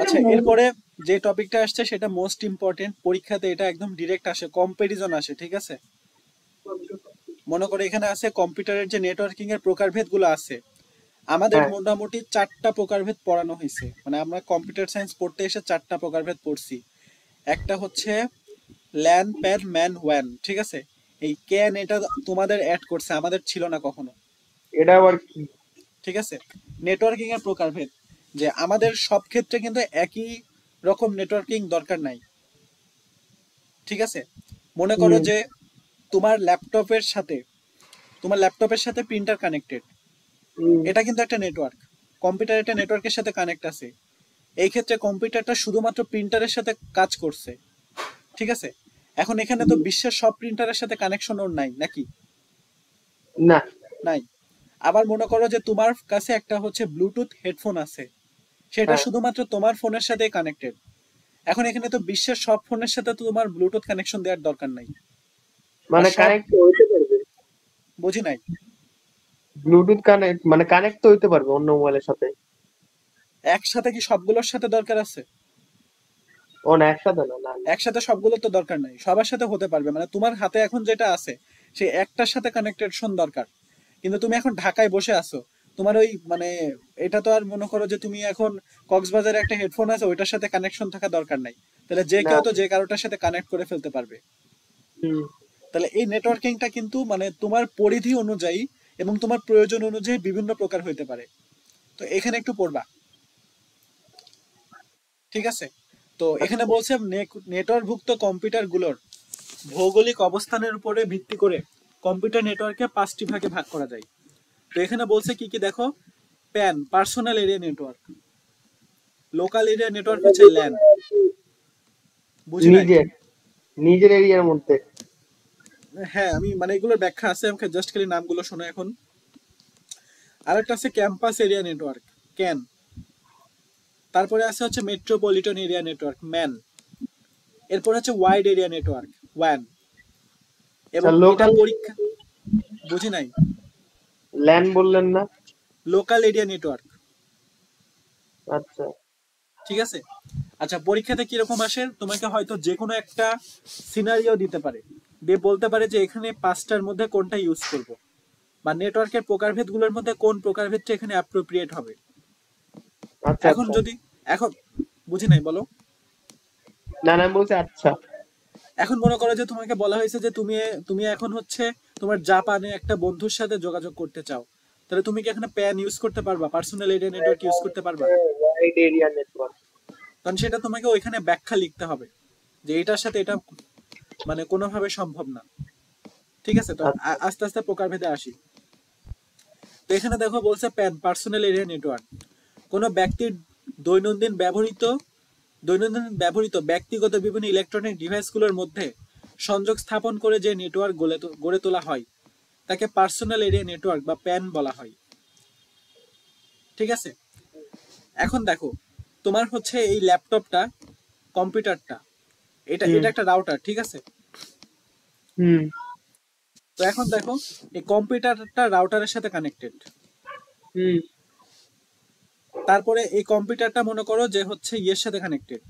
আচ্ছা, এরপরে যে টপিকটা আসছে সেটা মোস্ট ইম্পর্টেন্ট, পরীক্ষাতে এটা একদম ডিরেক্ট আসে, কম্পারিজন আসে, ঠিক আছে? মনে করে এখানে আছে কম্পিউটারের যে নেটওয়ার্কিং এর প্রকারভেদ গুলো আছে, আমাদের হ্যাঁ মোটামুটি 4টা প্রকারভেদ পড়ানো হয়েছে, মানে আমরা কম্পিউটার সায়েন্স পড়তে এসে 4টা প্রকারভেদ পড়ছি। একটা হচ্ছে ল্যান প্যান ম্যান ওয়ান, ঠিক আছে? এই ক্যান এটা তোমাদের অ্যাড করছে, আমাদের ছিল না কখনো, এটা আবার কি? ঠিক আছে? নেটওয়ার্কিং এর প্রকারভেদ, যে আমাদের সব ক্ষেত্রে কিন্তু একই রকম নেটওয়ার্কিং দরকার নাই, ঠিক আছে? মনে করো হুম যে তোমার ল্যাপটপের সাথে তোমার ল্যাপটপের সাথে প্রিন্টার কানেক্টেড, হুম এটা কিন্তু একটা নেটওয়ার্ক, কম্পিউটার একটা নেটওয়ার্কের সাথে কানেক্ট আছে। এই ক্ষেত্রে কম্পিউটারটা শুধুমাত্র প্রিন্টারের সাথে কাজ করছে, ঠিক আছে? এখন এখানে তো বিশ্বের সব প্রিন্টারের সাথে কানেকশন ওর নাই নাকি? না নাই। আবার মনে করো যে তোমার কাছে একটা হচ্ছে ব্লুটুথ হেডফোন আছে, সেটা হ্যাঁ শুধুমাত্র তোমার ফোনের সাথে কানেক্টেড। এখন এখানে তো বিশ্বের সব ফোনের সাথে তো তোমার ব্লুটুথ কানেকশন দেওয়ার দরকার নাই, বা মানে সব, কানেক্ট হইতে পারবে। বুঝি নাই। ব্লুটুথ কানেক্ট মানে কানেক্ট তো হইতে পারবে অন্য মোবাইলের সাথে। একসাথে কি সবগুলোর সাথে দরকার আছে? ও না, একসাথে না, না না। একসাথে সবগুলো তো দরকার নাই, সবার সাথে হতে পারবে, মানে তোমার হাতে এখন যেটা আছে সেই একটার সাথে কানেক্টেশন দরকার। কিন্তু তুমি এখন ঢাকায় বসে আছো, তোমার ওই মানে এটা তো আর মনে করো যে তুমি এখন কক্সবাজারে একটা হেডফোন আছে ওইটার সাথে কানেকশন থাকা দরকার নাই, তাহলে যে না কেউ তো যে কারোটার সাথে কানেক্ট করে ফেলতে পারবে। হুম তাহলে এই নেটওয়ার্কিংটা কিন্তু মানে তোমার পরিধি অনুযায়ী এবং তোমার প্রয়োজন অনুযায়ী বিভিন্ন প্রকার হইতে পারে। তো এখানে একটু পড়বা, ঠিক আছে? তো আচ্ছা। এখানে বলছে নেটওয়ার্কভুক্ত কম্পিউটারগুলোর ভৌগোলিক অবস্থানের উপরে ভিত্তি করে কম্পিউটার নেটওয়ার্কে 5টি ভাগে ভাগ করা যায়। তো এখানে বলছে কি কি দেখো, pan personal area network, local area network আমরা হচ্ছে যে ল্যান, কোনো আর কি বুঝি নাই। নিজের নিজের এরিয়ার মধ্যে। হ্যাঁ, আমি মানে এগুলোর ব্যাখ্যা আছে, আমাকে জাস্ট খালি নামগুলো শোনো এখন। আরেকটা আছে ক্যাম্পাস এরিয়া নেটওয়ার্ক, ক্যান। তারপরে আছে হচ্ছে মেট্রোপলিটন এরিয়া নেটওয়ার্ক, ম্যান। এরপর হচ্ছে ওয়াইড এরিয়া নেটওয়ার্ক, ওয়ান। এবং এটা লোকাল পরীক্ষা, বুঝি নাই। ল্যান বললেন না? লোকাল এরিয়া নেটওয়ার্ক, আচ্ছা। ঠিক আছে? আচ্ছা, পরীক্ষাতে কিরকম আসে, তোমাকে হয়তো যে কোনো একটা সিনারিও দিতে পারে, দিয়ে বলতে পারে যে এখানে 5টার মধ্যে কোনটা ইউজ করব, বা নেটওয়ার্কের প্রকারভেদগুলোর মধ্যে কোন প্রকারভেদটা এখানে অ্যাপ্রোপ্রিয়েট হবে। আচ্ছা এখন আচ্ছা। যদি, এখন বুঝি নাই, বলো। না না, আমি বলছি আচ্ছা। এখন মনে করো যে তোমাকে বলা হয়েছে যে তুমি তুমি এখন হচ্ছে তোমার জাপানে একটা বন্ধুর সাথে যোগাযোগ করতে চাও, তাহলে তুমি কি এখানে প্যান ইউজ করতে পারবা, পার্সোনাল এরিয়া নেটওয়ার্ক ইউজ করতে পারবা? Wide area network. কারণ সেটা তোমাকে ওইখানে ব্যাখ্যা লিখতে হবে যে এটার সাথে এটা মানে কোনোভাবে সম্ভব না, ঠিক আছে? তো আচ্ছা। আস্তে আস্তে প্রকারভেদে আসি। তো এখানে দেখো বলছে প্যান পার্সোনাল এরিয়া নেটওয়ার্ক, কোনো ব্যক্তির দৈনন্দিন ব্যবহৃত দৈনন্দিন ব্যবহৃত ব্যক্তিগত বিভিন্ন ইলেকট্রনিক ডিভাইসগুলোর মধ্যে সংযোগ স্থাপন করে যে নেটওয়ার্ক গড়ে তোলা হয় তাকে পার্সোনাল এরিয়া নেটওয়ার্ক বা প্যান বলা হয়, ঠিক আছে? এখন দেখো, তোমার হচ্ছে এই ল্যাপটপটা, কম্পিউটারটা, এটা হুম এটা একটা রাউটার, ঠিক আছে? হুম তো এখন দেখো, এই কম্পিউটারটা রাউটারের সাথে কানেক্টেড। হুম তারপরে এই কম্পিউটারটা মনে করো যে হচ্ছে ইয়ের সাথে কানেক্টেড,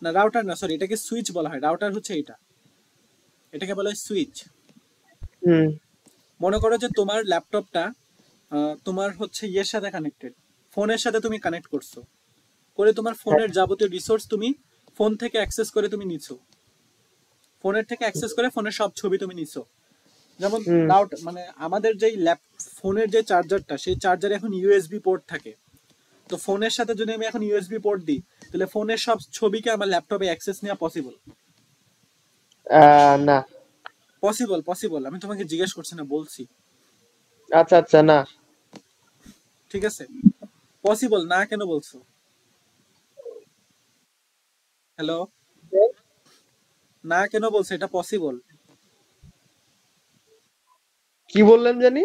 না রাউটার না, সরি, এটাকে সুইচ বলা হয়, রাউটার হচ্ছে এটা, এটাকে বলা হয় সুইচ। হুম মনে করো যে তোমার ল্যাপটপটা তোমার হচ্ছে ইয়ের সাথে কানেক্টেড, ফোনের সাথে তুমি কানেক্ট করছো, করে তোমার হ্যাঁ ফোনের যাবতীয় রিসোর্স তুমি ফোন থেকে অ্যাক্সেস করে তুমি নিছো, ফোনের থেকে অ্যাক্সেস করে ফোনের সব ছবি তুমি নিছো। যেমন হুম রাউট মানে আমাদের যেই ফোনের যে চার্জারটা, সেই চার্জারে এখন ইউএসবি পোর্ট থাকে। তো ফোনের সাথে যদি আমি এখন ইউএসবি পোর্ট দিই, তাহলে ফোনের সব ছবিকে আমার ল্যাপটপে অ্যাক্সেস নেওয়া পসিবল? না। পসিবল, পসিবল, আমি তোমাকে জিজ্ঞেস করছি না, বলছি। আচ্ছা আচ্ছা, না। ঠিক আছে, পসিবল না কেন বলছো? হ্যালো, না কেন বলছো, এটা পসিবল। কি বললেন জানি,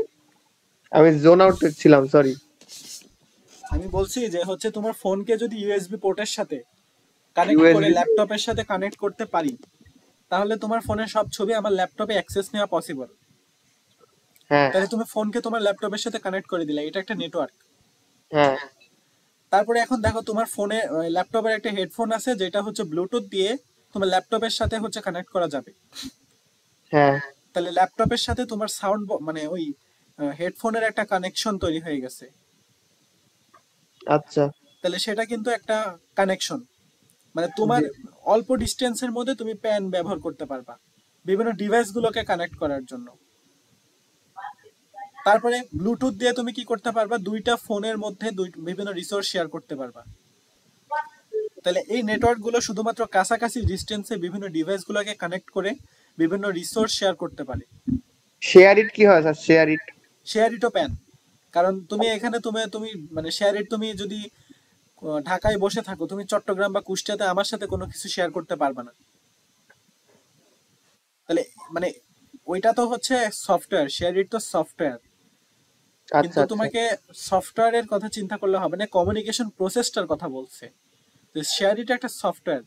আমি জোন আউট ছিলাম, সরি। আমি বলছি যে হচ্ছে তোমার ফোনকে যদি ইউএসবি পোর্টের সাথে কানেক্ট করে ইউএসবি। ল্যাপটপের সাথে কানেক্ট করতে পারি, তাহলে তোমার ফোনের সব ছবি আমার ল্যাপটপে অ্যাক্সেস নেওয়া পসিবল। হ্যাঁ তাহলে তুমি ফোনকে তোমার ল্যাপটপের সাথে কানেক্ট করে দিলে, এটা একটা নেটওয়ার্ক। হ্যাঁ তারপরে এখন দেখো তোমার ফোনে ল্যাপটপের একটা হেডফোন আছে যেটা হচ্ছে ব্লুটুথ দিয়ে তোমার ল্যাপটপের সাথে হচ্ছে কানেক্ট করা যাবে। হ্যাঁ। তাহলে ল্যাপটপের সাথে তোমার সাউন্ড মানে ওই হেডফোনের একটা কানেকশন তৈরি হয়ে গেছে। আচ্ছা। তাহলে সেটা কিন্তু একটা কানেকশন, মানে তোমার জি। অল্প ডিস্টেন্সের মধ্যে তুমি প্যান ব্যবহার করতে পারবা বিভিন্ন ডিভাইস গুলোকে কানেক্ট করার জন্য। তারপরে ব্লুটুথ দিয়ে তুমি কি করতে পারবা, দুইটা ফোনের মধ্যে বিভিন্ন রিসোর্স শেয়ার করতে পারবা। তাহলে এই নেটওয়ার্ক গুলো শুধুমাত্র কাছাকাছি ডিস্টেন্সে বিভিন্ন ডিভাইস গুলোকে কানেক্ট করে বিভিন্ন রিসোর্স শেয়ার করতে পারে। শেয়ার ইট কি হয় স্যার? Share it? শেয়ার ইটও প্যান, কারণ তুমি এখানে তুমি তুমি মানে শেয়ার ইট তুমি যদি ঢাকায় বসে থাকো, তুমি চট্টগ্রাম বা কুষ্টিয়াতে আমার সাথে কোনো কিছু শেয়ার করতে পারবে না। তাহলে মানে ওইটা তো হচ্ছে সফটওয়্যার, শেয়ার ইট তো সফটওয়্যার, আচ্ছা কিন্তু আচ্ছা। তোমাকে সফটওয়্যারের কথা চিন্তা করলে হবে না, কমিউনিকেশন প্রসেসটার কথা বলছে। শেয়ার ইট একটা সফটওয়্যার,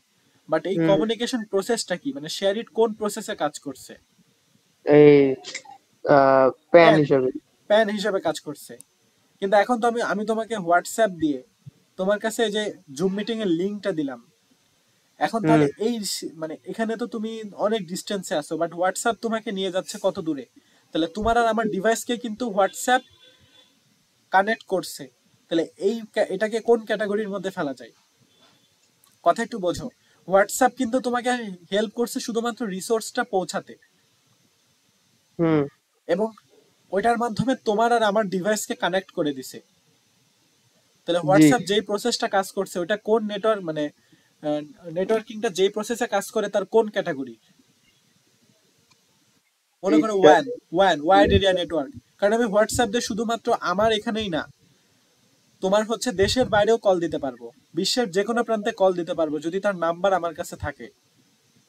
বাট এই হুম। কমিউনিকেশন প্রসেসটা কি, মানে শেয়ার ইট কোন প্রসেসে কাজ করছে? এই প্যান প্যান, হিসেবে। প্যান হিসেবে কাজ করছে। কিন্তু এখন তো আমি আমি তোমাকে হোয়াটসঅ্যাপ দিয়ে তোমার কাছে এই যে জুম মিটিং এর লিংকটা দিলাম, এখন হুম। তাহলে এই মানে এখানে তো তুমি অনেক ডিস্টেন্সে আছো, বাট হোয়াটসঅ্যাপ তোমাকে নিয়ে যাচ্ছে কত দূরে। তাহলে তোমার আর আমার ডিভাইসকে কিন্তু হোয়াটসঅ্যাপ কানেক্ট করছে। তাহলে এটাকে কোন ক্যাটাগরির মধ্যে ফেলা যায়? কথা একটু বোঝো। হোয়াটসঅ্যাপ কিন্তু তোমাকে হেল্প করছে শুধুমাত্র রিসোর্সটা পৌঁছাতে, হুম। এবং ওইটার মাধ্যমে তোমার আর আমার ডিভাইসকে কানেক্ট করে দিছে। তাহলে জি হোয়াটসঅ্যাপ যেই প্রসেসটা কাজ করছে ওটা কোন নেটওয়ার্ক, মানে নেটওয়ার্কিংটা যেই প্রসেসে কাজ করে তার কোন ক্যাটাগরি? মনে করো এইটা। One, wide area network. কারণ আমি হোয়াটসঅ্যাপ দিয়ে শুধুমাত্র আমার এখানেই না, তোমার হচ্ছে দেশের বাইরেও কল দিতে পারবো, বিশ্বের যে কোনো প্রান্তে কল দিতে পারবো যদি তার নাম্বার আমার কাছে থাকে।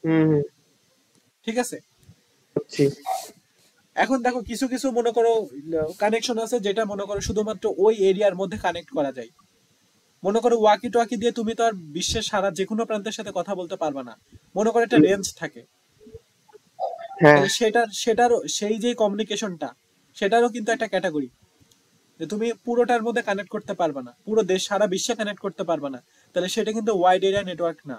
হুম হুম। ঠিক আছে। বুঝছি। এখন দেখো কিছু কিছু মনে করো কানেকশন আছে যেটা মনে করো শুধুমাত্র ওই এরিয়ার মধ্যে কানেক্ট করা যায়। মনে করো ওয়াকি টোয়াকি দিয়ে তুমি তো আর বিশ্বের সারা যে কোনো প্রান্তের সাথে কথা বলতে পারবে না, মনে করো একটা রেঞ্জ থাকে। হ্যাঁ। তাহলে সেটারও সেই যে কমিউনিকেশনটা, সেটারও কিন্তু একটা ক্যাটাগরি, যে তুমি পুরোটার মধ্যে কানেক্ট করতে পারবে না, পুরো দেশ সারা বিশ্বে কানেক্ট করতে পারবে না, তাহলে সেটা কিন্তু ওয়াইড এরিয়া নেটওয়ার্ক না।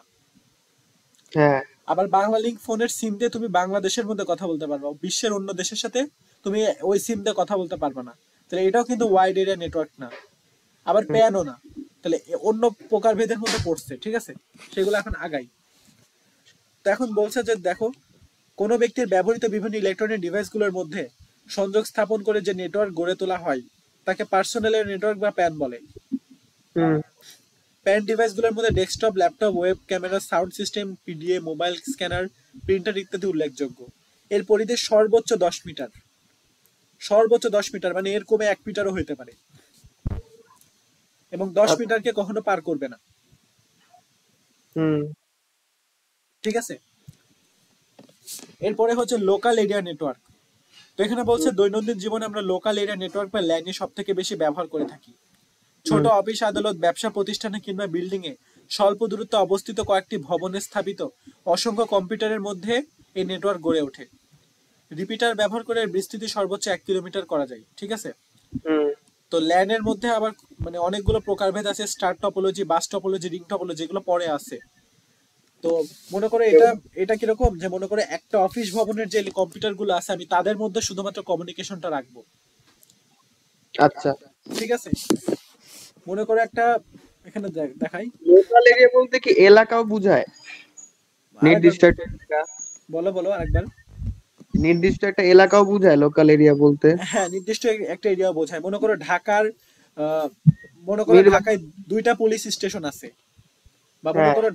হ্যাঁ। আবার বাংলা লিংক ফোনের সিম দিয়ে তুমি বাংলাদেশের মধ্যে কথা বলতে পারবে, বিশ্বের অন্য দেশের সাথে তুমি ওই সিম দিয়ে কথা বলতে পারবে না, তাহলে এটাও কিন্তু ওয়াইড এরিয়া নেটওয়ার্ক না। আবার হুম। প্যানও না। তাহলে অন্য প্রকারভেদের মধ্যে পড়ছে, ঠিক আছে, সেগুলো এখন আগাই। তো এখন বলছে যে দেখো, কোনো ব্যক্তির ব্যবহৃত বিভিন্ন ইলেকট্রনিক ডিভাইসগুলোর মধ্যে সংযোগ স্থাপন করে যে নেটওয়ার্ক গড়ে তোলা হয় তাকে পার্সোনাল নেটওয়ার্ক বা প্যান বলে। হুম। প্যান ডিভাইসগুলোর মধ্যে desktop, laptop, web camera, sound system, PDA, mobile scanner, printer ইত্যাদি উল্লেখযোগ্য। এর পরিধি সর্বোচ্চ 10 মিটার, সর্বোচ্চ 10 মিটার, মানে এর কমে 1 মিটারও হইতে পারে, এবং 10 মিটারকে কখনো পার করবে না। হুম। ঠিক আছে। এরপরে হচ্ছে লোকাল এরিয়া নেটওয়ার্ক। তো এখানে বলছে দৈনন্দিন জীবনে আমরা লোকাল এরিয়া নেটওয়ার্ক বা ল্যানে সব থেকে বেশি ব্যবহার করে থাকি। ছোট হুম। অফিস, আদালত, ব্যবসা প্রতিষ্ঠানে কিংবা বিল্ডিং এ স্বল্প দূরত্বে অবস্থিত কয়েকটি ভবনে স্থাপিত অসংখ্য কম্পিউটারের মধ্যে এই নেটওয়ার্ক গড়ে ওঠে। রিপিটার ব্যবহার করে এর বিস্তৃতি সর্বোচ্চ 1 কিলোমিটার করা যায়। ঠিক আছে। হুম। তো ল্যানের মধ্যে আবার মানে অনেকগুলো প্রকারভেদ আছে, star topology, bus topology, ring topology, যেগুলো পরে আছে। তো মনে করো এটা এটা কিরকম, যে মনে করো একটা অফিস ভবনের যে কম্পিউটার গুলো আছে আমি তাদের মধ্যে শুধুমাত্র কমিউনিকেশনটা রাখবো। আচ্ছা। ঠিক আছে। মনে করো একটা, এখানে দেখাই। লোকাল এরিয়া বলতে কি এলাকাও বুঝায়? আরেকবার নির্দিষ্ট একটা এলাকা? বলো বলো আরেকবার। নির্দিষ্ট একটা এলাকাও বুঝায় লোকাল এরিয়া বলতে? হ্যাঁ, নির্দিষ্ট একটা এরিয়া বোঝায়। মনে করো ঢাকার আহ, মনে করো মিরবা। ঢাকায় 2টা পুলিশ স্টেশন আছে, বা মনে হ্যাঁ। করো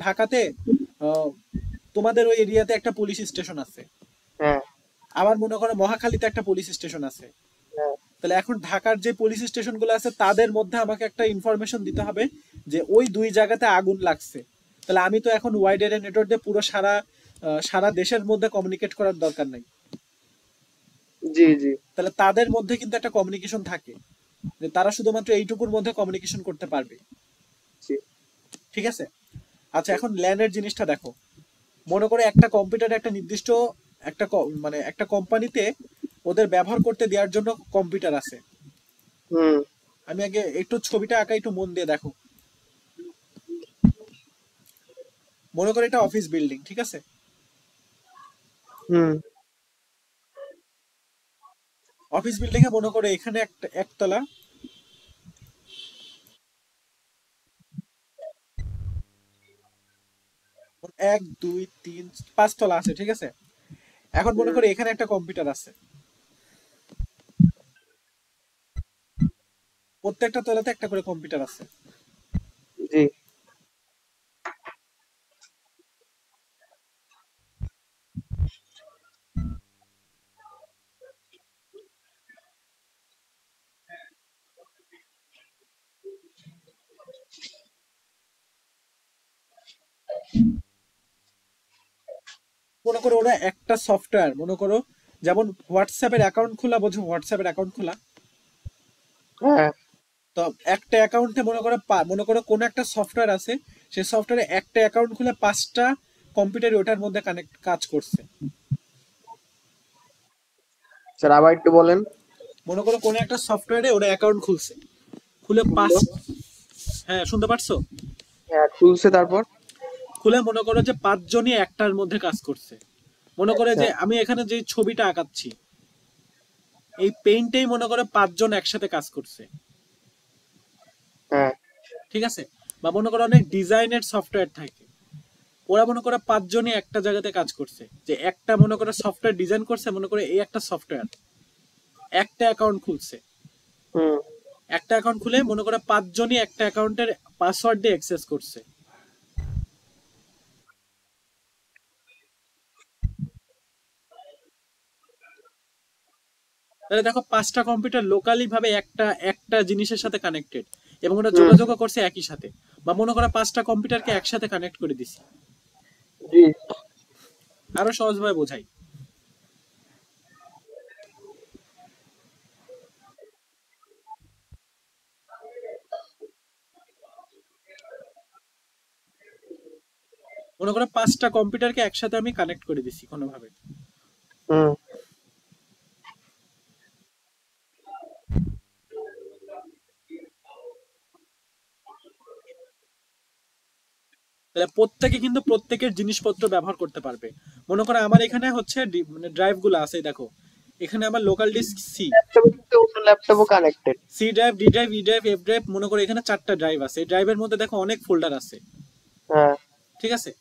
ঢাকাতে আহ, তোমাদের ওই এরিয়াতে একটা পুলিশ স্টেশন আছে, হ্যাঁ। আবার মনে করো মহাখালীতে একটা পুলিশ স্টেশন আছে। হ্যাঁ। তাহলে এখন ঢাকার যে পুলিশ স্টেশন গুলো আছে তাদের মধ্যে আমাকে একটা ইনফরমেশন দিতে হবে যে ওই 2 জায়গাতে আগুন লাগছে। তাহলে আমি তো এখন ওয়াইড এরিয়া নেটওয়ার্ক দিয়ে পুরো সারা দেশের মধ্যে কমিউনিকেট করার দরকার নাই। জি জি। তাহলে তাদের মধ্যে কিন্তু একটা কমিউনিকেশন থাকে, যে তারা শুধুমাত্র এইটুকুর মধ্যে কমিউনিকেশন করতে পারবে। জি। ঠিক আছে। আচ্ছা, এখন ল্যানের জিনিসটা দেখো। মনে করো একটা কম্পিউটারে একটা নির্দিষ্ট একটা মানে একটা কোম্পানিতে ওদের ব্যবহার করতে দেওয়ার জন্য কম্পিউটার আছে। হুম। আমি আগে একটু ছবিটা আঁকা, একটু মন দিয়ে দেখো। মনে করো এটা অফিস বিল্ডিং, ঠিক আছে? হুম। অফিস বিল্ডিং এ মনে করো এখানে একটা একতলা, 1 2 3 5 তলা আছে, ঠিক আছে? এখন মনে করো এখানে একটা কম্পিউটার আছে, প্রত্যেকটা তলাতে একটা করে কম্পিউটার আছে। জি। মনে করো ওরা একটা সফটওয়্যার, মনে করো যেমন হোয়াটসঅ্যাপের অ্যাকাউন্ট খোলা, বোঝো হোয়াটসঅ্যাপের অ্যাকাউন্ট খোলা? হ্যাঁ। তো একটা অ্যাকাউন্টে মনে করো কোন একটা সফটওয়্যার আছে, সেই সফটওয়্যারে একটা অ্যাকাউন্ট খুলে 5টা কম্পিউটার ওটার মধ্যে কানেক্ট কাজ করছে। স্যার আবার একটু বলেন। মনে করো কোন একটা সফটওয়্যারে ওরা অ্যাকাউন্ট খুলছে, খুলে পাঁচ, খুললো। হ্যাঁ শুনতে পারছো? হ্যাঁ খুলছে, তারপর? খুলে মনে করো যে 5জনই একটার মধ্যে কাজ করছে। মনে করে আচ্ছা। যে আমি এখানে যে ছবিটা আঁকাচ্ছি, এই পেইন্টেই মনে করো 5জন একসাথে কাজ করছে, হ্যাঁ। ঠিক আছে? বা মনে করো অনেক ডিজাইনের সফটওয়্যার থাকে, ওরা মনে করো 5জনই একটা জায়গাতে কাজ করছে, যে একটা মনে করো সফটওয়্যার ডিজাইন করছে, মনে করো এই একটা সফটওয়্যার, একটা অ্যাকাউন্ট খুলছে। হুম। একটা অ্যাকাউন্ট খুলে মনে করো 5জনই একটা অ্যাকাউন্টের পাসওয়ার্ড দিয়ে অ্যাক্সেস করছে। তাহলে দেখো 5টা কম্পিউটার লোকালি ভাবে একটা একটা জিনিসের সাথে কানেক্টেড, এবং ওরা হুম। যোগাযোগও করছে একই সাথে। বা মনে করো 5টা কম্পিউটারকে একসাথে কানেক্ট করে দিছি। জি। আরো সহজভাবে বোঝাই, মনে করো 5টা কম্পিউটারকে একসাথে আমি কানেক্ট করে দিছি কোনোভাবে। হুম। তাহলে প্রত্যেকে কিন্তু প্রত্যেকের জিনিসপত্র ব্যবহার করতে পারবে। মনে করো আমার এখানে হচ্ছে মানে ড্রাইভ গুলো আছে, দেখো এখানে আমার লোকাল ডিস্ক সি, ল্যাপটপের সাথে অন্য ল্যাপটপও connected. C drive, D drive, E drive, F drive, মনে করো এখানে 4টা ড্রাইভ আছে। এই ড্রাইভের মধ্যে দেখো অনেক ফোল্ডার আছে, হ্যাঁ। ঠিক আছে?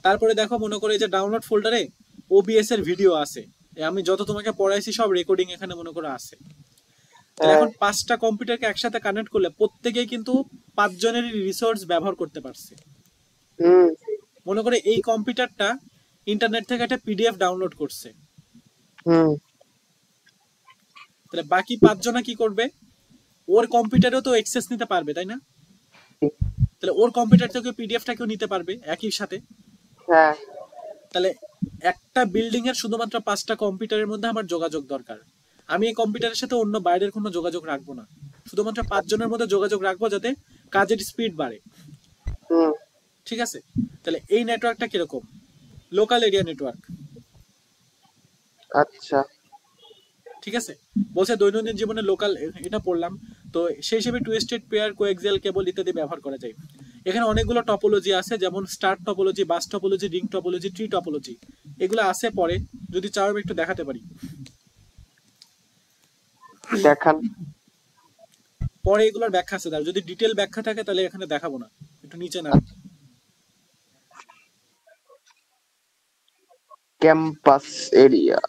তারপরে দেখো মনে করো এই যে ডাউনলোড ফোল্ডারে ওবিএস এর ভিডিও আছে, আমি যত তোমাকে পড়াইছি সব রেকর্ডিং এখানে মনে করো আছে। তাহলে হ্যাঁ। এখন 5টা কম্পিউটারকে একসাথে কানেক্ট করলে প্রত্যেকেই কিন্তু 5জনেরই রিসোর্স ব্যবহার করতে পারছে। হুম। মনে করে এই কম্পিউটারটা ইন্টারনেট থেকে একটা পিডিএফ ডাউনলোড করছে, হুম। তাহলে বাকি 5জনা কি করবে? ওর কম্পিউটারেও তো অ্যাক্সেস নিতে পারবে, তাই না? তাহলে ওর কম্পিউটার থেকে পিডিএফটাকেও নিতে পারবে একই সাথে। হ্যাঁ। তাহলে একটা বিল্ডিং এর শুধুমাত্র 5টা কম্পিউটারের মধ্যে আমার যোগাযোগ দরকার। আমি এই কম্পিউটারের সাথে অন্য বাইরের কোনো যোগাযোগ রাখবো না, শুধুমাত্র 5জনের মধ্যে যোগাযোগ রাখবো, যাতে কাজের স্পিড বাড়ে, হুম। ঠিক আছে? তাহলে এই নেটওয়ার্কটা কিরকম? লোকাল এরিয়া নেটওয়ার্ক, আচ্ছা। ঠিক আছে? বলছে দৈনন্দিন জীবনে লোকাল, এটা পড়লাম। তো সেই হিসেবে টুইস্টেড পেয়ার, কোএক্সিয়াল কেবল ইত্যাদি ব্যবহার করা যায়। এখানে অনেকগুলো টপোলজি আছে, যেমন star topology, bus topology, ring topology, tree topology, এগুলো আছে পরে, যদি চাও আমি একটু দেখাতে পারি। দেখান। পরে এগুলোর ব্যাখ্যা আছে, তার যদি ডিটেল ব্যাখ্যা থাকে তাহলে এখানে দেখাবো না, একটু নিচে নাম। Campus area.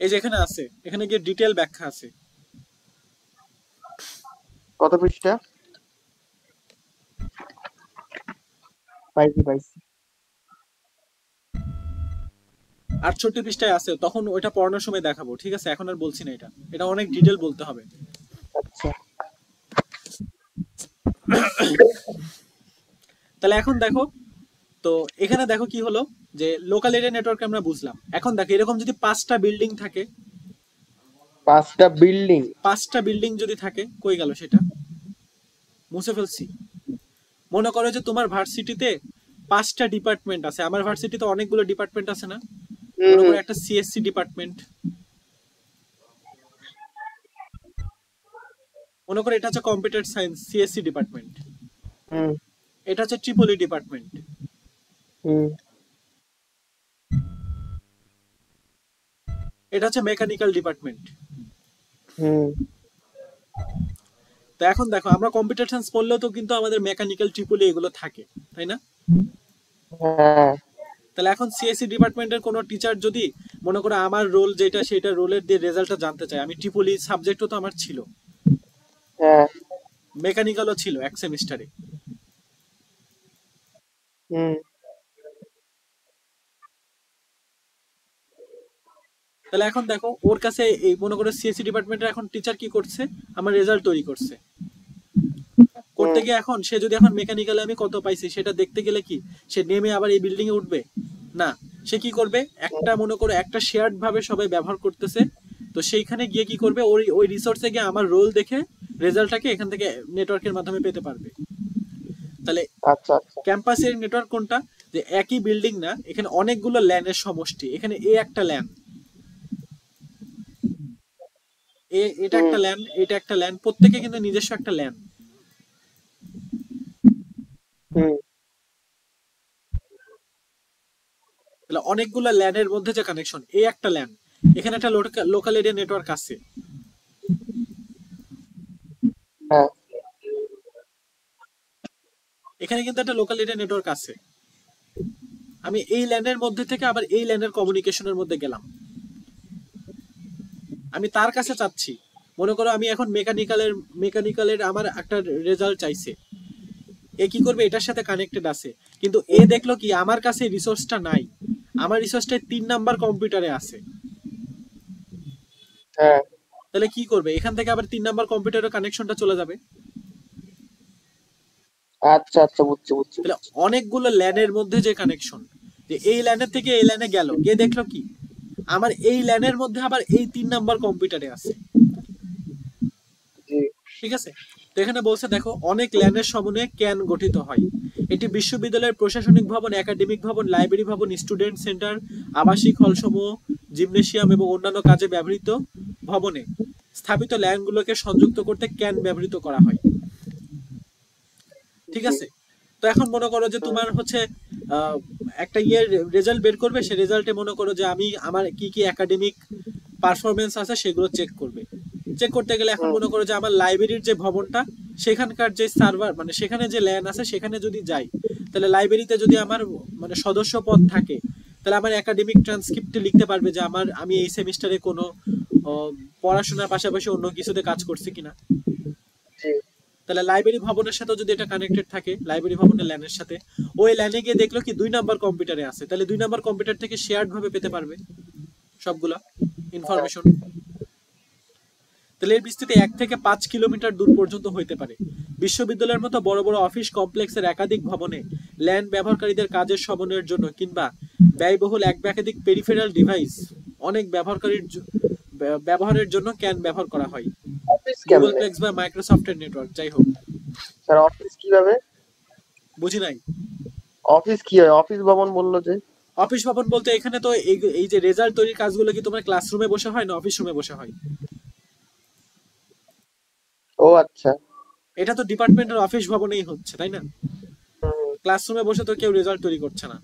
এই যে এখানে আছে, এখানে গিয়ে ডিটেল ব্যাখ্যা আছে। কত পৃষ্ঠা? পাইছি পাইছি। 68 পৃষ্ঠায় আছে, তখন ওইটা পড়ানোর সময় দেখাবো, ঠিক আছে? এখন আর বলছি না, এটা এটা অনেক ডিটেল বলতে হবে। আচ্ছা। তাহলে এখন দেখো, তো এখানে দেখো কি হলো, যে লোকাল এরিয়া নেটওয়ার্ক আমরা বুঝলাম। এখন দেখো এরকম যদি 5টা বিল্ডিং থাকে, 5টা বিল্ডিং। 5টা বিল্ডিং যদি থাকে, কই গেল সেটা? মুছে ফেলছি। মনে করো যে তোমার ভার্সিটিতে 5টা ডিপার্টমেন্ট আছে, আমার ভার্সিটিতে অনেকগুলো ডিপার্টমেন্ট আছে না? হুম মনে হুম। করো একটা সিএসসি ডিপার্টমেন্ট, মনে করো এটা হচ্ছে কম্পিউটার সায়েন্স সিএসসি ডিপার্টমেন্ট, হুম এটা হচ্ছে ট্রিপলি ডিপার্টমেন্ট, হুম এটা হচ্ছে মেকানিক্যাল ডিপার্টমেন্ট। হুম তো এখন দেখো আমরা কম্পিউটার সায়েন্স পড়লেও তো কিন্তু আমাদের মেকানিক্যাল ট্রিপলি এগুলো থাকে, তাই না? হ্যাঁ তাহলে এখন সিএসসি ডিপার্টমেন্টের কোনো টিচার যদি মনে করো আমার রোল যেটা সেটা রোলের দিয়ে রেজাল্টটা জানতে চায়, আমি ট্রিপলি সাবজেক্টও তো আমার ছিল, হ্যাঁ মেকানিক্যালও ছিল এক সেমিস্টারে। হুম তাহলে এখন দেখো ওর কাছে এই মনে করো সিএসসি ডিপার্টমেন্টের এখন টিচার কি করছে, আমার রেজাল্ট তৈরি করছে, করতে হুম গিয়ে এখন সে যদি এখন মেকানিক্যালে আমি কত পাইছি সেটা দেখতে গেলে কি সে নেমে আবার এই বিল্ডিং এ উঠবে? না, সে কি করবে, একটা মনে করো একটা শেয়ার্ড ভাবে সবাই ব্যবহার করতেছে, তো সেইখানে গিয়ে কি করবে, ওই ওই রিসোর্সে গিয়ে আমার রোল দেখে রেজাল্টটাকে এখান থেকে নেটওয়ার্কের মাধ্যমে পেতে পারবে। তাহলে আচ্ছা আচ্ছা ক্যাম্পাসের নেটওয়ার্ক কোনটা, যে একই বিল্ডিং না, এখানে অনেকগুলো ল্যানের সমষ্টি, এখানে এ একটা ল্যান, এটা হুম একটা ল্যান, এটা একটা ল্যান, প্রত্যেকে কিন্তু নিজস্ব একটা ল্যান। হুম তাহলে অনেকগুলো ল্যানের মধ্যে যে কানেকশন, এ একটা ল্যান, এখানে একটা লোকাল এরিয়া নেটওয়ার্ক আছে, হ্যাঁ এখানে কিন্তু একটা লোকাল এরিয়া নেটওয়ার্ক আছে, আমি এই ল্যানের মধ্যে থেকে আবার এই ল্যানের কমিউনিকেশনের মধ্যে গেলাম, আমি তার কাছে চাচ্ছি, মনে করো আমি এখন মেকানিক্যালের আমার একটা রেজাল্ট চাইছে, এ কি করবে, এটার সাথে কানেক্টেড আছে, কিন্তু এ দেখলো কি আমার কাছে রিসোর্সটা নাই, আমার রিসোর্সটা 3 নাম্বার কম্পিউটারে আছে, হ্যাঁ তাহলে কি করবে, এখান থেকে আবার 3 নাম্বার কম্পিউটারের কানেকশনটা চলে যাবে। আচ্ছা আচ্ছা বুঝছি বুঝছি তাহলে বুঝছি অনেকগুলো ল্যানের মধ্যে যে কানেকশন, যে এই ল্যানের থেকে এই ল্যানে গেল, গিয়ে দেখলো কি আমার এই ল্যানের মধ্যে আবার এই 3 নাম্বার কম্পিউটারে আছে, জি ঠিক আছে? তো এখানে বলছে দেখো অনেক ল্যানের সমন্বয়ে ক্যান গঠিত হয়, এটি বিশ্ববিদ্যালয়ের প্রশাসনিক ভবন, একাডেমিক ভবন, লাইব্রেরি ভবন, স্টুডেন্ট সেন্টার, আবাসিক হলসমূহ, জিমনেশিয়াম এবং অন্যান্য কাজে ব্যবহৃত ভবনে স্থাপিত ল্যানগুলোকে সংযুক্ত করতে ক্যান ব্যবহৃত করা হয়, ঠিক জি আছে? তো এখন মনে করো যে হুম তোমার হচ্ছে আহ, একটা ইয়ের রেজাল্ট বের করবে, সে রেজাল্টে মনে করো যে আমি আমার কি কি একাডেমিক পারফরমেন্স আছে সেগুলো চেক করবে, চেক করতে গেলে এখন হুম মনে করো যে আমার লাইব্রেরির যে ভবনটা, সেখানকার যে সার্ভার মানে সেখানে যে ল্যান আছে সেখানে যদি যাই, তাহলে লাইব্রেরিতে যদি আমার মানে সদস্য পদ থাকে, তাহলে আমার একাডেমিক ট্রান্সক্রিপ্টে লিখতে পারবে যে আমি এই সেমিস্টারে কোনো আহ, পড়াশোনার পাশাপাশি অন্য কিছুতে কাজ করছি কিনা। জি তাহলে লাইব্রেরি ভবনের সাথেও যদি এটা কানেক্টেড থাকে, লাইব্রেরি ভবনের ল্যানের সাথে, ওই ল্যানে গিয়ে দেখলো কি 2 নাম্বার কম্পিউটারে আছে, তাহলে 2 নাম্বার কম্পিউটার থেকে শেয়ার্ড ভাবে পেতে পারবে সবগুলা হ্যাঁ ইনফরমেশন। তাহলে এর বিস্তৃতি 1 থেকে 5 কিলোমিটার দূর পর্যন্ত হইতে পারে। বিশ্ববিদ্যালয়ের মতো বড় বড় অফিস কমপ্লেক্সের একাধিক ভবনে ল্যান্ড ব্যবহারকারীদের কাজের সমন্বয়ের জন্য কিংবা ব্যয়বহুল এক বা একাধিক পেরিফেরাল ডিভাইস অনেক ব্যবহারের জন্য ক্যান ব্যবহার করা হয়। অফিস গুগল কেমনে প্লেক্স বা মাইক্রোসফটের নেটওয়ার্ক, যাই হোক, স্যার অফিস কিভাবে বুঝি নাই। অফিস কি হয় অফিস ভবন বললো যে অফিস ভবন বলতে এখানে তো এই যে রেজাল্ট তৈরির কাজগুলো কি তোমার ক্লাসরুমে বসে হয় না অফিস রুমে বসে হয়? ও আচ্ছা এটা তো ডিপার্টমেন্টের অফিস ভবনেই হচ্ছে, তাই না? হুম ক্লাসরুমে বসে তো কেউ রেজাল্ট তৈরি করছে না,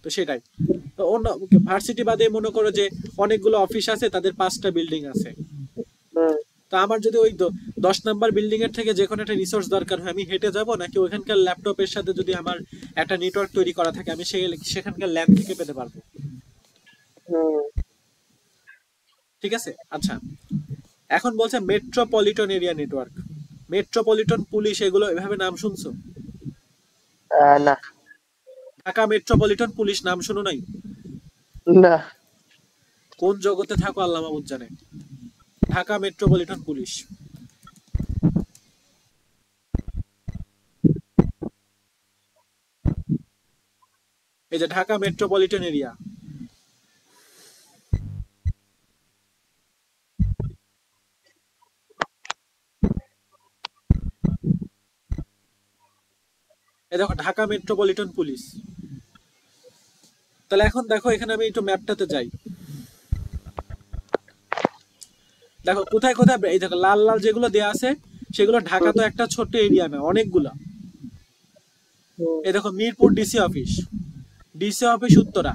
তো সেটাই। তো অন্য ভার্সিটি বাদে মনে করো যে অনেকগুলো অফিস আছে, তাদের 5টা বিল্ডিং আছে, হুম তা আমার যদি ওই 10 নাম্বার বিল্ডিং এর থেকে যে কোনো একটা রিসোর্স দরকার হয়, আমি হেঁটে যাব নাকি ওখানকার ল্যাপটপের সাথে যদি আমার একটা নেটওয়ার্ক তৈরি করা থাকে, আমি সেখানকার ল্যান থেকে পেতে পারবো, হুম ঠিক আছে? আচ্ছা, এখন বলছে metropolitan area network, metropolitan police, এগুলো এভাবে নাম শুনছো? না ঢাকা মেট্রোপলিটন পুলিশ নাম শুনো নাই? না কোন জগতে থাকো আল্লাহ মাহবুব জানে। ঢাকা মেট্রোপলিটন পুলিশ, এই যে ঢাকা মেট্রোপলিটন এরিয়া, এই দেখো ঢাকা মেট্রোপলিটন পুলিশ। তাহলে এখন দেখো এখানে আমি একটু ম্যাপটাতে যাই, দেখো কোথায় কোথায় এই দেখো লাল লাল যেগুলো দেয়া আছে সেগুলো ঢাকা তো একটা ছোট্ট এরিয়া না, অনেকগুলা। এই দেখো Mirpur DC office, DC office Uttara,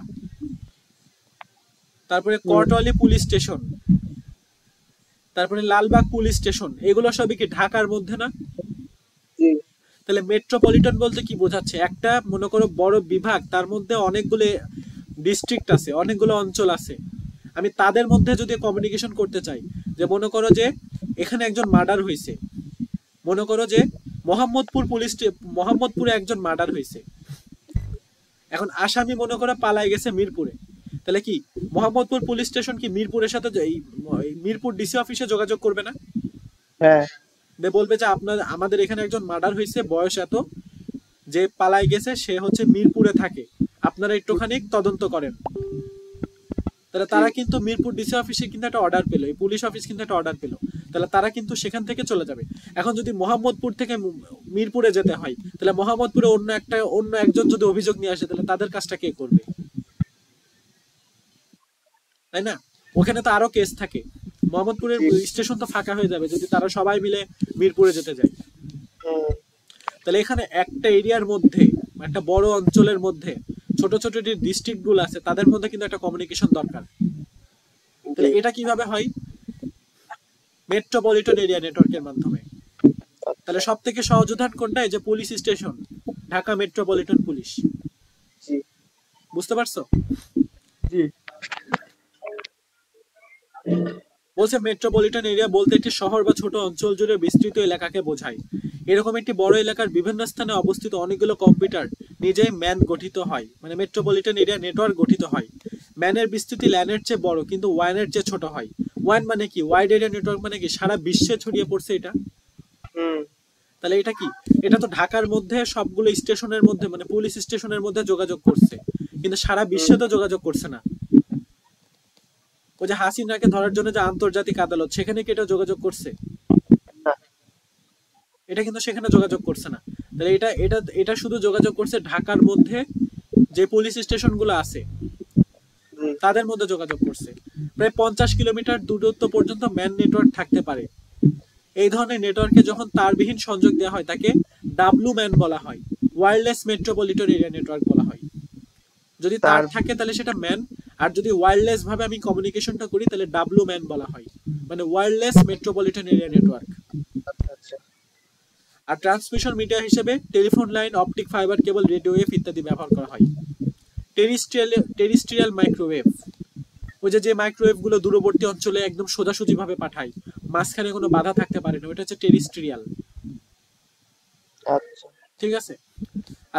তারপরে কোতোয়ালি পুলিশ স্টেশন, তারপরে লালবাগ পুলিশ স্টেশন, এগুলো সবই কি ঢাকার মধ্যে না? তাহলে মেট্রোপলিটন বলতে কি বোঝাচ্ছে? একটা মনে করো বড় বিভাগ, তার মধ্যে অনেকগুলো ডিস্ট্রিক্ট আছে, অনেকগুলো অঞ্চল আছে। আমি তাদের মধ্যে যদি কমিউনিকেশন করতে চাই, যে মনে করো যে এখানে একজন মার্ডার হয়েছে, মনে করো যে মোহাম্মদপুরে একজন মার্ডার হয়েছে, এখন আসামি মনে করো পালাই গেছে মিরপুরে, তাহলে কি মোহাম্মদপুর পুলিশ স্টেশন কি মিরপুরের সাথে এই মিরপুর ডিসি অফিসে যোগাযোগ করবে না? হ্যাঁ, বলবে যে আমাদের এখানে একজন মার্ডার হয়েছে, বয়স এত, যে পালাই গেছে সে হচ্ছে মিরপুরে থাকে, আপনারা একটুখানি তদন্ত করেন। তাহলে তারা কিন্তু মিরপুর ডিসি অফিসে কিন্তু একটা অর্ডার পেলো, এই পুলিশ অফিস কিন্তু একটা অর্ডার পেলো, তাহলে তারা কিন্তু সেখান থেকে চলে যাবে। এখন যদি মোহাম্মদপুর থেকে মিরপুরে যেতে হয়, তাহলে মোহাম্মদপুরে অন্য একজন যদি অভিযোগ নিয়ে আসে, তাহলে তাদের কাজটা কে করবে? তাই না? ওখানে তো আরো কেস থাকে, মোহাম্মদপুরের স্টেশন তো ফাঁকা হয়ে যাবে যদি তারা সবাই মিলে মিরপুরে যেতে যায়। তাহলে এখানে একটা এরিয়ার মধ্যে, একটা বড় অঞ্চলের মধ্যে ছোট ছোট যে ডিস্ট্রিক্ট গুলো আছে তাদের মধ্যে কিন্তু একটা কমিউনিকেশন দরকার। তাহলে এটা কিভাবে হয়? মেট্রোপলিটন এরিয়া নেটওয়ার্কের মাধ্যমে। তাহলে সব থেকে সহজ উদাহরণ কোনটা? এই যে police station, Dhaka metropolitan police. বুঝতে পারছো? জি। বলছে মেট্রোপলিটন এরিয়া বলতে একটি শহর বা ছোট অঞ্চল জুড়ে বিস্তৃত এলাকাকে বোঝায়। এরকম একটি বড় এলাকার বিভিন্ন স্থানে অবস্থিত অনেকগুলো কম্পিউটার নিজেই ম্যান গঠিত হয়, মানে মেট্রোপলিটন এরিয়া নেটওয়ার্ক গঠিত হয়। ম্যানের বিস্তৃতি ল্যানের চেয়ে বড় কিন্তু ওয়ানের চেয়ে ছোট হয়। ওয়ান মানে কি? ওয়াইড এরিয়া নেটওয়ার্ক মানে কি? সারা বিশ্বে ছড়িয়ে পড়ছে এটা। তাহলে এটা কি? এটা তো ঢাকার মধ্যে সবগুলো স্টেশনের মধ্যে, মানে পুলিশ স্টেশনের মধ্যে যোগাযোগ করছে, কিন্তু সারা বিশ্বে তো যোগাযোগ করছে না। ওই যে হাসিনাকে ধরার জন্য যে আন্তর্জাতিক আদালত, সেখানে কি এটা যোগাযোগ করছে? এটা কিন্তু সেখানে যোগাযোগ করছে না। তাহলে এটা এটা এটা শুধু যোগাযোগ করছে ঢাকার মধ্যে যে পুলিশ স্টেশন গুলো আছে তাদের মধ্যে যোগাযোগ করছে। প্রায় 50 কিলোমিটার দূরত্ব পর্যন্ত ম্যান নেটওয়ার্ক থাকতে পারে। এই ধরনের নেটওয়ার্কে যখন তারবিহীন সংযোগ দেওয়া হয় তাকে ডাব্লু ম্যান বলা হয়, ওয়্যারলেস মেট্রোপলিটন এরিয়া নেটওয়ার্ক বলা হয়। যদি তার থাকে তাহলে সেটা ম্যান, আর যদি ওয়্যারলেস ভাবে আমি কমিউনিকেশনটা করি তাহলে ডাব্লু ম্যান বলা হয়, মানে ওয়্যারলেস মেট্রোপলিটন এরিয়া নেটওয়ার্ক। আর ট্রান্সমিশন মিডিয়া হিসেবে telephone line, optic fibre cable, radio wave ইত্যাদি ব্যবহার করা হয়। টেরিস্ট্রিয়াল মাইক্রোওয়েভ, ওই যে মাইক্রোওয়েভ গুলো দূরবর্তী অঞ্চলে একদম সোজাসুজি ভাবে পাঠায়, মাঝখানে কোনো বাধা থাকতে পারে না, ওটা হচ্ছে টেরিস্ট্রিয়াল। আচ্ছা, ঠিক আছে।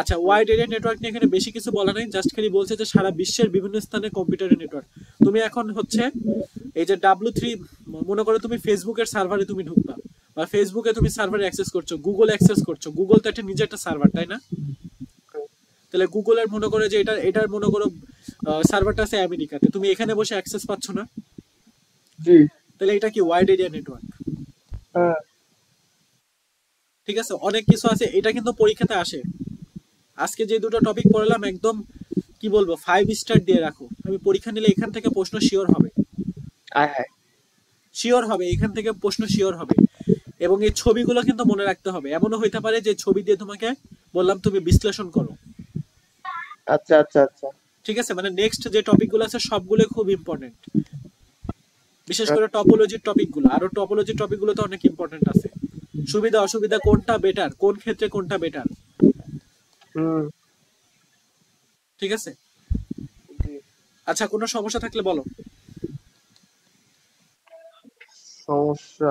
আচ্ছা, ওয়াইড এরিয়া নেটওয়ার্ক নিয়ে এখানে বেশি কিছু বলা নাই, জাস্ট খালি বলছে যে সারা বিশ্বের বিভিন্ন স্থানে কম্পিউটারের নেটওয়ার্ক। তুমি এখন হচ্ছে এই যে W3, মনে করো তুমি ফেসবুকের সার্ভারে তুমি ঢুকবা, বা ফেসবুকে তুমি সার্ভারে অ্যাক্সেস করছো, গুগল অ্যাক্সেস করছো, গুগল তো একটা নিজে একটা সার্ভার, তাই না? তাহলে গুগলের মনে করো যে এটার মনে করো সার্ভারটা আছে আমেরিকাতে, তুমি এখানে বসে অ্যাক্সেস পাচ্ছ না, তাহলে এটা কি ওয়াইড এরিয়া নেটওয়ার্ক? ঠিক আছে, অনেক কিছু আছে, এটা কিন্তু পরীক্ষাতে আসে। আজকে যে দুটো টপিক পড়লাম একদম কি বলবো 5 স্টার দিয়ে রাখো, আমি পরীক্ষা নিলে এখান থেকে প্রশ্ন শিওর হবে, শিওর হবে, এখান থেকে প্রশ্ন শিওর হবে। এবং এই ছবিগুলো কিন্তু মনে রাখতে হবে, এমনও হইতে পারে যে ছবি দিয়ে তোমাকে বললাম তুমি বিশ্লেষণ করো। আচ্ছা আচ্ছা আচ্ছা, ঠিক আছে, মানে নেক্সট যে টপিকগুলো আছে সবগুলো খুব ইম্পর্টেন্ট, বিশেষ করে টপোলজির টপিকগুলো, আরো টপোলজির টপিকগুলো তো অনেক ইম্পর্টেন্ট আছে। সুবিধা অসুবিধা কোনটা বেটার, কোন ক্ষেত্রে কোনটা বেটার। ঠিক আছে। আচ্ছা, কোনো সমস্যা থাকলে বলো। সমস্যা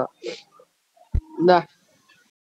না,